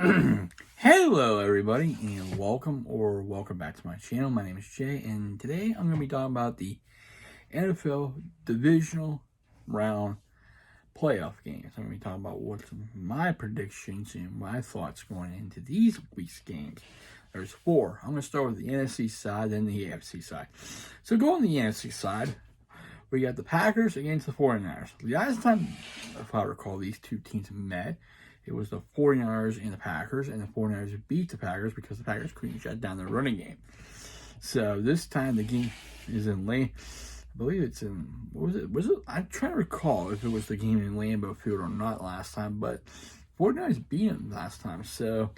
Hello everybody and welcome back to my channel. My name is Jay and today I'm going to be talking about the NFL Divisional Round Playoff Games. I'm going to be talking about what's my predictions and my thoughts going into these week's games. There's four. I'm going to start with the NFC side, then the AFC side. So going on the NFC side, we got the Packers against the 49ers. The last time, if I recall, these two teams met, it was the 49ers and the Packers, and the 49ers beat the Packers because the Packers couldn't shut down their running game. So this time the game is in I believe it's in, what was it? I'm trying to recall if it was the game in Lambeau Field or not last time, but 49ers beat them last time. So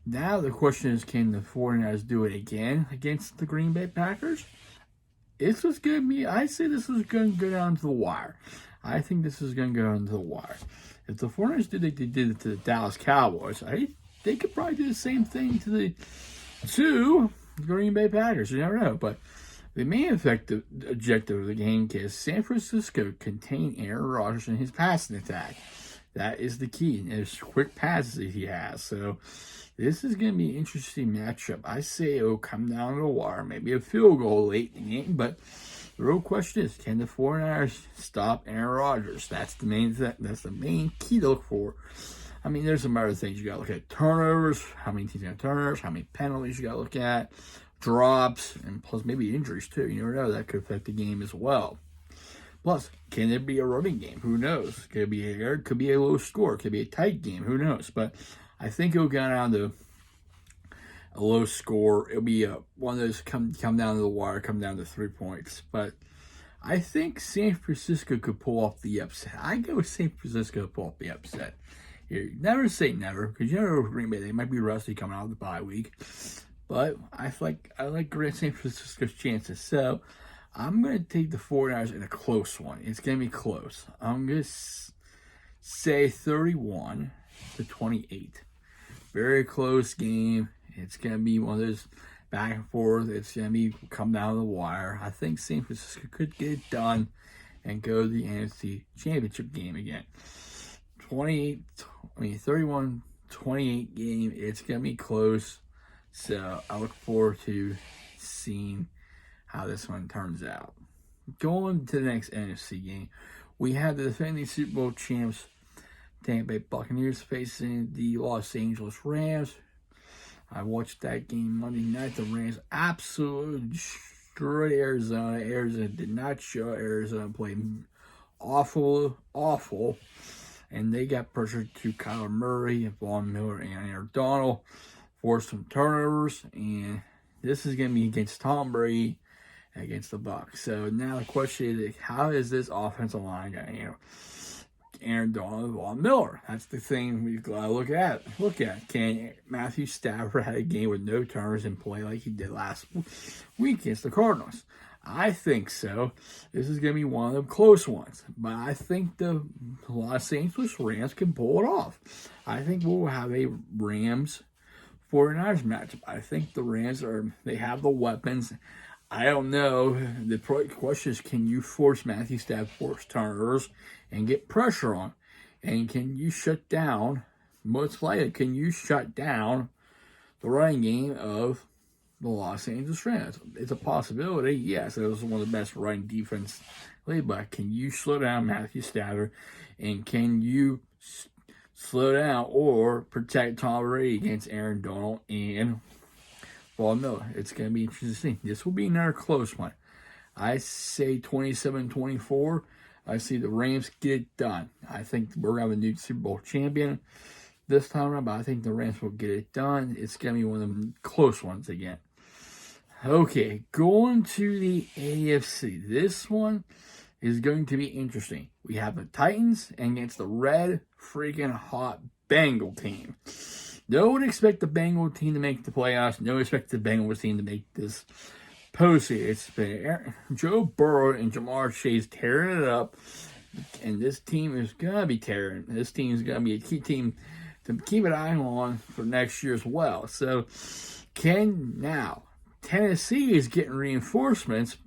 now the question is, can the 49ers do it again against the Green Bay Packers? This was going to be, I say this is going to go down to the wire. I think this is going to go down to the wire. If the 49ers did like they did it to the Dallas Cowboys, they could probably do the same thing to the Green Bay Packers. You never know. But the main objective of the game is San Francisco contain Aaron Rodgers in his passing attack. That is the key. And there's quick passes that he has. So this is going to be an interesting matchup. I say it will come down to the wire. Maybe a field goal late in the game. But the real question is, can the 49ers stop Aaron Rodgers? That's the main key to look for. I mean, there's some other things. You got to look at turnovers. How many teams got turnovers? How many penalties you got to look at? Drops. And plus maybe injuries too. You never know. That could affect the game as well. Plus, can there be a running game? Who knows? Could be air. Could be a low score. Could be a tight game. Who knows? But I think it'll go down to a low score. It'll be one of those come down to the wire, come down to 3 points. But I think San Francisco could pull off the upset. I go with San Francisco to pull off the upset. Here, never say never, because you never know Green Bay. They might be rusty coming out of the bye week. But I like San Francisco's chances. So I'm going to take the 49ers in a close one. It's going to be close. I'm going to say 31-28. Very close game. It's going to be one of those back and forth. It's going to be come down to the wire. I think San Francisco could get it done and go to the NFC Championship game again. 31-28 game. It's going to be close. So I look forward to seeing how this one turns out. Going to the next NFC game, we have the defending Super Bowl champs Tampa Bay Buccaneers facing the Los Angeles Rams. I watched that game Monday night. The Rams absolutely destroyed Arizona. Arizona did not show. Arizona played awful. And they got pressured to Kyler Murray, Von Miller, and Aaron Donald. Forced some turnovers. And this is going to be against Tom Brady against the Bucs. So now the question is, how is this offensive line going to handle Aaron Donald and Von Miller? That's the thing we've got to look at. Can Matthew Stafford have a game with no turnovers and play like he did last week against the Cardinals? I think so. This is going to be one of the close ones. But I think the Los Angeles Rams can pull it off. I think we'll have a Rams 49ers matchup. I think the Rams they have the weapons. I don't know. The question is, can you force Matthew Stafford force turnovers and get pressure on? And can you shut down, most likely, can you shut down the running game of the Los Angeles Rams? It's a possibility. Yes, it was one of the best running defense laid, but can you slow down Matthew Stafford? And can you slow down or protect Tom Brady against Aaron Donald and Von Miller? It's going to be interesting. This will be another close one. I say 27-24. I see the Rams get it done. I think we're going to have a new Super Bowl champion this time around, but I think the Rams will get it done. It's going to be one of the close ones again. Okay, going to the AFC. This one is going to be interesting. We have the Titans against the red freaking hot Bengal team. No one expect the Bengal team to make the playoffs. No one expect the Bengals team to make this postseason. It's been Joe Burrow and Jamar Chase tearing it up. And this team is going to be tearing. This team is going to be a key team to keep an eye on for next year as well. So, Tennessee is getting reinforcements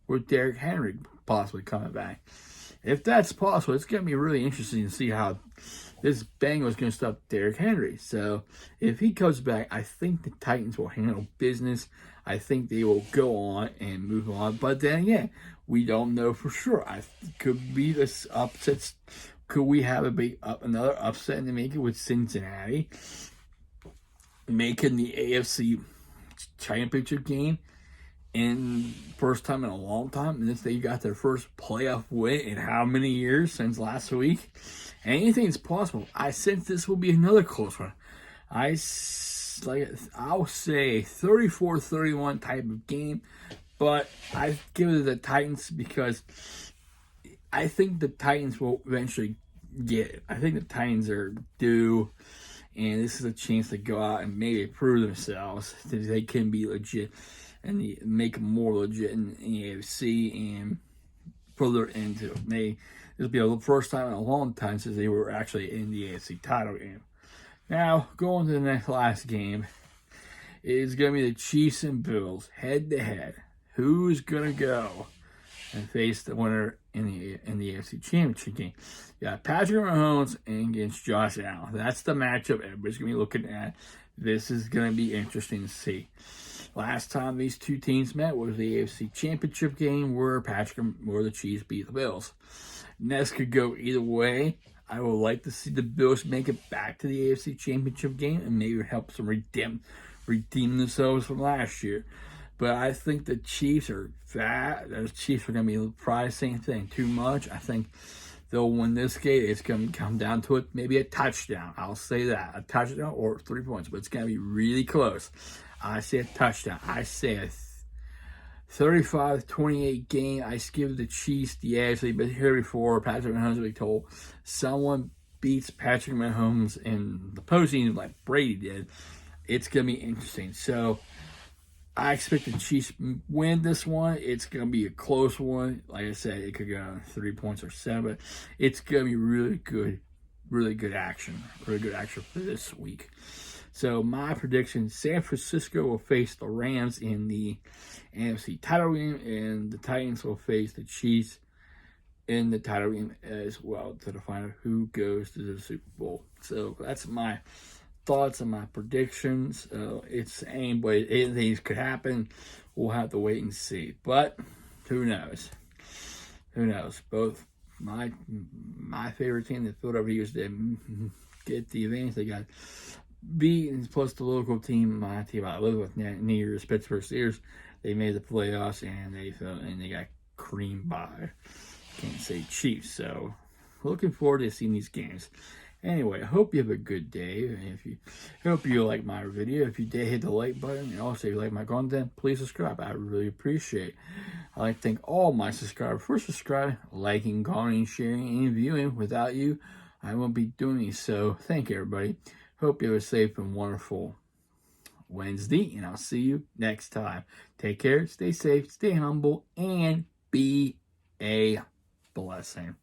with Derrick Henry possibly coming back. If that's possible, it's going to be really interesting to see how this Bengals going to stop Derrick Henry. So if he comes back, I think the Titans will handle business. I think they will go on and move on. But then again, we don't know for sure. Could be this upsets. Could we have another upset in the making with Cincinnati making the AFC Championship game? And first time in a long time, and they got their first playoff win in how many years since last week? Anything's possible. I sense this will be another close one. I'll say 34-31 type of game, but I give it to the Titans because I think the Titans will eventually get it. I think the Titans are due, and this is a chance to go out and maybe prove themselves that they can be legit and make them more legit in the AFC and further into it. This will be the first time in a long time since they were actually in the AFC title game. Now, going to the last game, it's going to be the Chiefs and Bills head-to-head. Who's going to go and face the winner in the AFC Championship game? You got Patrick Mahomes against Josh Allen. That's the matchup everybody's going to be looking at. This is going to be interesting to see. Last time these two teams met was the AFC Championship game where the Chiefs beat the Bills. And this could go either way. I would like to see the Bills make it back to the AFC Championship game and maybe help them redeem themselves from last year. But I think the Chiefs are fat. Those Chiefs are going to be probably the same thing. Too much. I think they'll win this game. It's going to come down to it. Maybe a touchdown. I'll say that. A touchdown or 3 points. But it's going to be really close. I say a touchdown. I say a 35-28 game. I give the Chiefs the edge. They've been here before. Patrick Mahomes will be told someone beats Patrick Mahomes in the postseason like Brady did. It's going to be interesting. So I expect the Chiefs win this one. It's going to be a close one. Like I said, it could go 3 points or 7. But it's going to be really good action. Really good action for this week. So my prediction, San Francisco will face the Rams in the NFC title game, and the Titans will face the Chiefs in the title game as well to define who goes to the Super Bowl. So that's my thoughts and my predictions. It's anybody, anything could happen. We'll have to wait and see. But who knows? Who knows? Both my favorite team, the Philadelphia Eagles, did get the advantage. They got beat, plus the local team, my team I live with, New Year's Pittsburgh Steelers. They made the playoffs and they got creamed by Kansas City Chiefs. So looking forward to seeing these games. Anyway, I hope you have a good day. Hope you like my video. If you did, hit the like button. And also, if you like my content, please subscribe. I really appreciate it. I'd like to thank all my subscribers for subscribing, liking, commenting, sharing, and viewing. Without you, I won't be doing these. So thank you, everybody. Hope you have a safe and wonderful Wednesday, and I'll see you next time. Take care, stay safe, stay humble, and be a blessing.